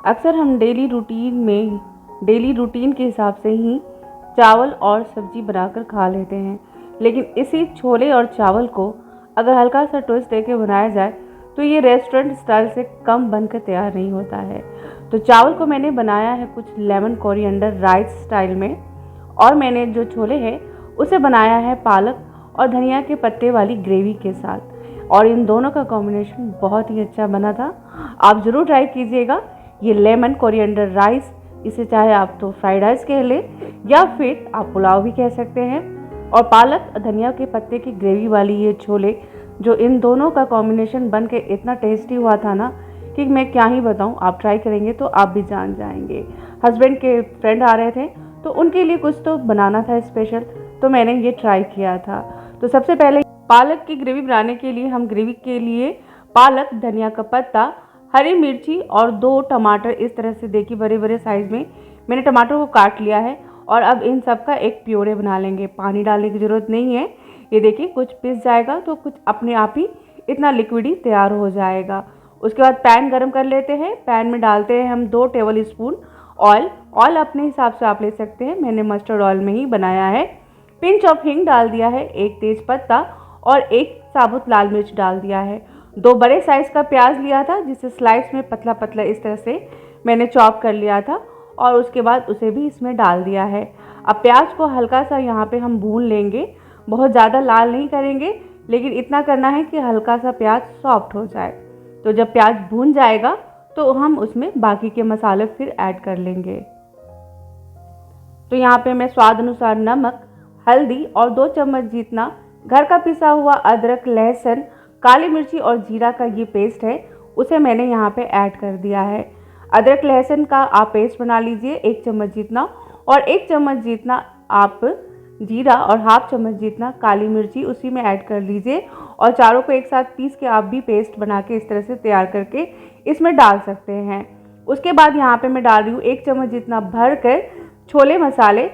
अक्सर हम daily routine के हिसाब से ही चावल और सब्जी बनाकर खा लेते हैं, लेकिन इसी छोले और चावल को अगर हल्का सा ट्विस्ट देके बनाया जाए तो ये रेस्टोरेंट स्टाइल से कम बनकर तैयार नहीं होता है। तो चावल को मैंने बनाया है कुछ लेमन कोरिएंडर राइस स्टाइल में, और मैंने जो छोले हैं उसे बनाया है पालक और धनिया के पत्ते वाली ग्रेवी के साथ, और इन दोनों का कॉम्बिनेशन बहुत ही अच्छा बना था। आप ज़रूर ट्राई कीजिएगा ये लेमन कोरिएंडर राइस। इसे चाहे आप तो फ्राइड राइस कह लें या फिर आप पुलाव भी कह सकते हैं। और पालक धनिया के पत्ते की ग्रेवी वाली ये छोले, जो इन दोनों का कॉम्बिनेशन बन के इतना टेस्टी हुआ था ना कि मैं क्या ही बताऊं। आप ट्राई करेंगे तो आप भी जान जाएंगे। हस्बैंड के फ्रेंड आ रहे थे तो उनके लिए कुछ तो बनाना था स्पेशल, तो मैंने ये ट्राई किया था। तो सबसे पहले पालक की ग्रेवी बनाने के लिए हम ग्रेवी के लिए पालक, धनिया का पत्ता, हरी मिर्ची और 2 टमाटर इस तरह से देखिए बड़े बड़े साइज़ में मैंने टमाटर को काट लिया है। और अब इन सब का एक प्योरे बना लेंगे। पानी डालने की ज़रूरत नहीं है। ये देखिए कुछ पिस जाएगा तो कुछ अपने आप ही इतना लिक्विडी तैयार हो जाएगा। उसके बाद पैन गरम कर लेते हैं। पैन में डालते हैं हम 2 टेबल स्पून ऑयल। ऑयल अपने हिसाब से आप ले सकते हैं, मैंने मस्टर्ड ऑयल में ही बनाया है। पिंच ऑफ हींग डाल दिया है, 1 तेज पत्ता और 1 साबुत लाल मिर्च डाल दिया है। 2 बड़े साइज़ का प्याज लिया था जिसे स्लाइस में पतला पतला इस तरह से मैंने चॉप कर लिया था, और उसके बाद उसे भी इसमें डाल दिया है। अब प्याज को हल्का सा यहाँ पे हम भून लेंगे, बहुत ज़्यादा लाल नहीं करेंगे, लेकिन इतना करना है कि हल्का सा प्याज सॉफ्ट हो जाए। तो जब प्याज भून जाएगा तो हम उसमें बाकी के मसाले फिर ऐड कर लेंगे। तो यहाँ पे मैं स्वाद अनुसार नमक, हल्दी और 2 चम्मच जितना घर का पिसा हुआ अदरक, लहसुन, काली मिर्ची और जीरा का ये पेस्ट है, उसे मैंने यहाँ पे ऐड कर दिया है। अदरक लहसुन का आप पेस्ट बना लीजिए 1 चम्मच जितना, और 1 चम्मच जितना आप जीरा और हाफ चम्मच जितना काली मिर्ची उसी में ऐड कर लीजिए, और चारों को एक साथ पीस के आप भी पेस्ट बना के इस तरह से तैयार करके इसमें डाल सकते हैं। उसके बाद यहाँ पे मैं डाल रही हूँ 1 चम्मच जितना भर कर छोले मसाले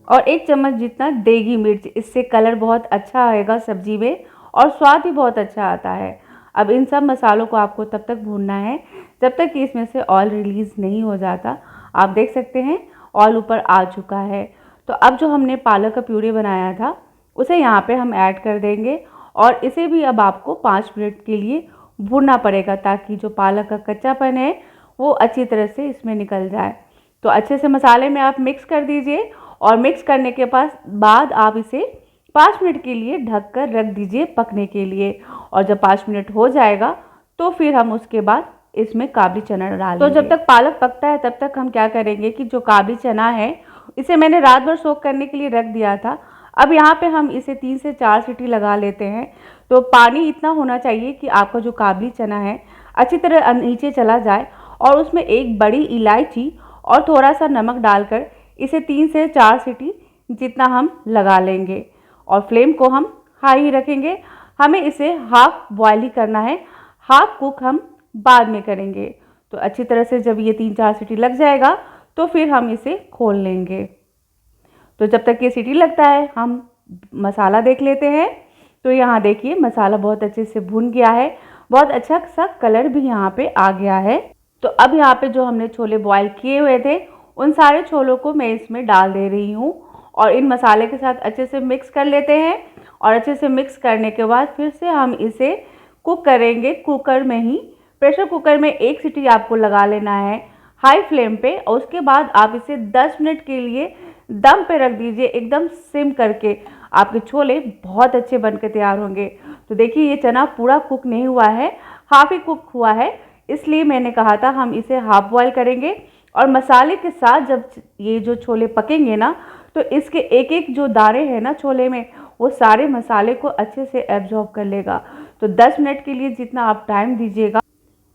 और 1 चम्मच जितना देगी मिर्च। इससे कलर बहुत अच्छा आएगा सब्जी में और स्वाद भी बहुत अच्छा आता है। अब इन सब मसालों को आपको तब तक भूनना है जब तक कि इसमें से ऑयल रिलीज़ नहीं हो जाता। आप देख सकते हैं ऑयल ऊपर आ चुका है। तो अब जो हमने पालक का प्यूरी बनाया था उसे यहाँ पे हम ऐड कर देंगे, और इसे भी अब आपको 5 मिनट के लिए भूनना पड़ेगा ताकि जो पालक का कच्चापन है वो अच्छी तरह से इसमें निकल जाए। तो अच्छे से मसाले में आप मिक्स कर दीजिए, और मिक्स करने के बाद आप इसे 5 मिनट के लिए ढक कर रख दीजिए पकने के लिए। और जब 5 मिनट हो जाएगा तो फिर हम उसके बाद इसमें काबली चना डालेंगे। तो जब तक पालक पकता है तब तक हम क्या करेंगे कि जो काबली चना है इसे मैंने रात भर सोख करने के लिए रख दिया था। अब यहाँ पे हम इसे 3 से 4 सीटी लगा लेते हैं। तो पानी इतना होना चाहिए कि आपका जो काबली चना है अच्छी तरह नीचे चला जाए, और उसमें एक बड़ी इलायची और थोड़ा सा नमक डालकर इसे 3 से 4 सीटी जितना हम लगा लेंगे, और फ्लेम को हम हाई ही रखेंगे। हमें इसे हाफ बॉयल ही करना है, हाफ कुक हम बाद में करेंगे। तो अच्छी तरह से जब ये 3-4 सीटी लग जाएगा तो फिर हम इसे खोल लेंगे। तो जब तक ये सीटी लगता है हम मसाला देख लेते हैं। तो यहाँ देखिए मसाला बहुत अच्छे से भुन गया है, बहुत अच्छा सा कलर भी यहाँ पे आ गया है। तो अब यहाँ पे जो हमने छोले बॉयल किए हुए थे उन सारे छोलों को मैं इसमें डाल दे रही हूँ, और इन मसाले के साथ अच्छे से मिक्स कर लेते हैं। और अच्छे से मिक्स करने के बाद फिर से हम इसे कुक करेंगे कुकर में ही। प्रेशर कुकर में 1 सीटी आपको लगा लेना है हाई फ्लेम पे, और उसके बाद आप इसे 10 मिनट के लिए दम पे रख दीजिए एकदम सिम करके। आपके छोले बहुत अच्छे बनकर तैयार होंगे। तो देखिए ये चना पूरा कुक नहीं हुआ है, हाफ ही कुक हुआ है, इसलिए मैंने कहा था हम इसे हाफ बॉयल करेंगे। और मसाले के साथ जब ये जो छोले पकेंगे ना तो इसके एक एक जो दाने हैं ना छोले में वो सारे मसाले को अच्छे से एब्जॉर्ब कर लेगा। तो 10 मिनट के लिए जितना आप टाइम दीजिएगा,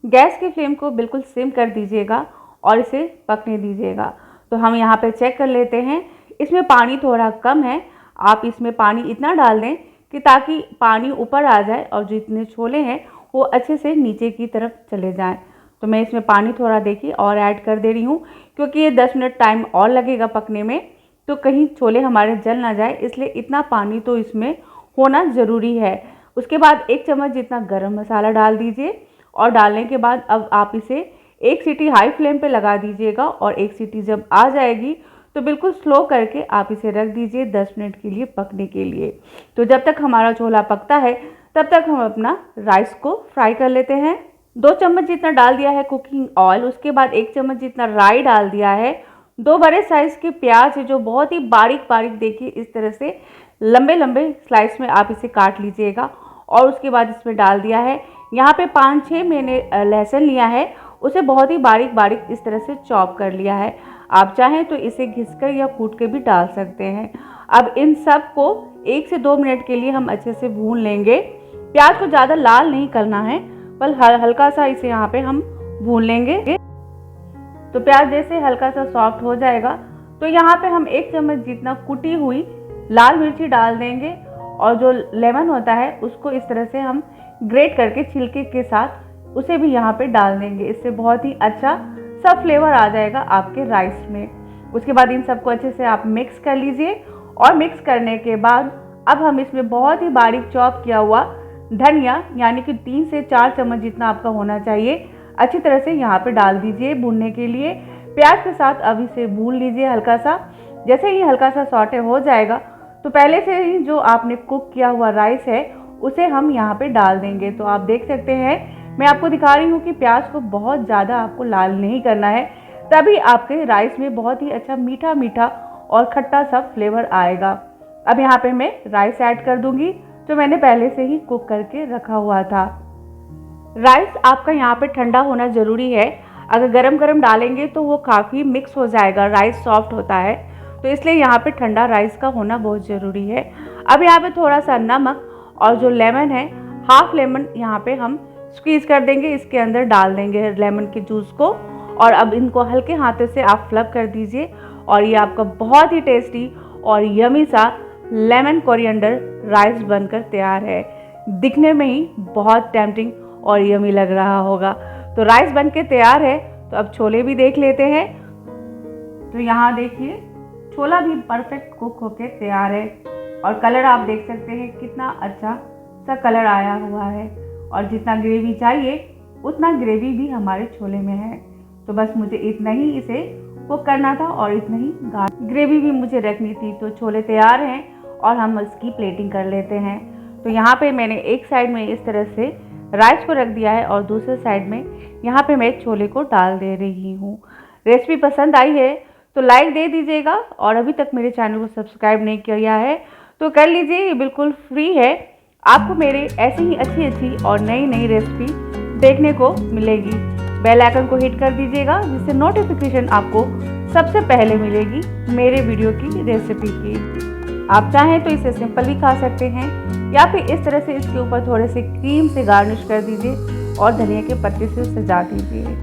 गैस की फ्लेम को बिल्कुल सिम कर दीजिएगा और इसे पकने दीजिएगा। तो हम यहाँ पे चेक कर लेते हैं, इसमें पानी थोड़ा कम है। आप इसमें पानी इतना डाल दें कि ताकि पानी ऊपर आ जाए और जितने छोले हैं वो अच्छे से नीचे की तरफ चले जाएं। तो मैं इसमें पानी थोड़ा देखिए और ऐड कर दे रही हूँ, क्योंकि ये 10 मिनट टाइम और लगेगा पकने में, तो कहीं छोले हमारे जल ना जाए, इसलिए इतना पानी तो इसमें होना ज़रूरी है। उसके बाद 1 चम्मच जितना गरम मसाला डाल दीजिए, और डालने के बाद अब आप इसे एक सीटी हाई फ्लेम पे लगा दीजिएगा और एक सीटी जब आ जाएगी तो बिल्कुल स्लो करके आप इसे रख दीजिए 10 मिनट के लिए पकने के लिए। तो जब तक हमारा छोला पकता है तब तक हम अपना राइस को फ्राई कर लेते हैं। 2 चम्मच जितना डाल दिया है कुकिंग ऑयल, उसके बाद 1 चम्मच जितना राई डाल दिया है। 2 बड़े साइज़ के प्याज है जो बहुत ही बारीक बारीक देखिए इस तरह से लंबे लंबे स्लाइस में आप इसे काट लीजिएगा। और उसके बाद इसमें डाल दिया है, यहाँ पे 5-6 मैंने लहसुन लिया है, उसे बहुत ही बारीक बारीक इस तरह से चॉप कर लिया है। आप चाहें तो इसे घिसकर या कूट के भी डाल सकते हैं। अब इन सब को 1 से 2 मिनट के लिए हम अच्छे से भून लेंगे। प्याज को ज़्यादा लाल नहीं करना है, बस हल्का सा इसे यहाँ पे हम भून लेंगे। तो प्याज जैसे हल्का सा सॉफ्ट हो जाएगा तो यहाँ पे हम 1 चम्मच जितना कुटी हुई लाल मिर्ची डाल देंगे और जो लेमन होता है उसको इस तरह से हम ग्रेट करके छिलके के साथ उसे भी यहाँ पे डाल देंगे। इससे बहुत ही अच्छा सब फ्लेवर आ जाएगा आपके राइस में। उसके बाद इन सबको अच्छे से आप मिक्स कर लीजिए और मिक्स करने के बाद अब हम इसमें बहुत ही बारीक चॉप किया हुआ धनिया यानी कि 3 से 4 चम्मच जितना आपका होना चाहिए अच्छी तरह से यहाँ पे डाल दीजिए भूनने के लिए। प्याज के साथ अब इसे भून लीजिए हल्का सा। जैसे ही हल्का सा सॉटे हो जाएगा तो पहले से ही जो आपने कुक किया हुआ राइस है उसे हम यहाँ पे डाल देंगे। तो आप देख सकते हैं मैं आपको दिखा रही हूँ कि प्याज को बहुत ज़्यादा आपको लाल नहीं करना है, तभी आपके राइस में बहुत ही अच्छा मीठा मीठा और खट्टा सा फ्लेवर आएगा। अब यहाँ पे मैं राइस ऐड कर दूँगी जो मैंने पहले से ही कुक करके रखा हुआ था। राइस आपका यहाँ पे ठंडा होना ज़रूरी है, अगर गरम गरम डालेंगे तो वो काफ़ी मिक्स हो जाएगा, राइस सॉफ्ट होता है, तो इसलिए यहाँ पे ठंडा राइस का होना बहुत ज़रूरी है। अब यहाँ पे थोड़ा सा नमक और जो लेमन है, हाफ लेमन यहाँ पे हम स्क्वीज़ कर देंगे, इसके अंदर डाल देंगे लेमन के जूस को। और अब इनको हल्के हाथों से आप फ्लब कर दीजिए और ये आपका बहुत ही टेस्टी और यमी सा लेमन कोरिएंडर राइस बनकर तैयार है। दिखने में ही बहुत टेम्पटिंग और यमी लग रहा होगा। तो राइस बन के तैयार है, तो अब छोले भी देख लेते हैं। तो यहाँ देखिए छोला भी परफेक्ट कुक होके तैयार है और कलर आप देख सकते हैं कितना अच्छा सा कलर आया हुआ है और जितना ग्रेवी चाहिए उतना ग्रेवी भी हमारे छोले में है। तो बस मुझे इतना ही इसे कुक करना था और इतना ही ग्रेवी भी मुझे रखनी थी। तो छोले तैयार हैं और हम इसकी प्लेटिंग कर लेते हैं। तो यहाँ पे मैंने एक साइड में इस तरह से राइस को रख दिया है और दूसरे साइड में यहाँ पे मैं छोले को डाल दे रही हूँ। रेसिपी पसंद आई है तो लाइक दे दीजिएगा और अभी तक मेरे चैनल को सब्सक्राइब नहीं किया है तो कर लीजिए, ये बिल्कुल फ्री है। आपको मेरे ऐसी ही अच्छी और नई रेसिपी देखने को मिलेगी। बेल आइकन को हिट कर दीजिएगा जिससे नोटिफिकेशन आपको सबसे पहले मिलेगी मेरे वीडियो की रेसिपी की। आप चाहें तो इसे सिंपल भी खा सकते हैं या फिर इस तरह से इसके ऊपर थोड़े से क्रीम से गार्निश कर दीजिए और धनिया के पत्ते से सजा दीजिए।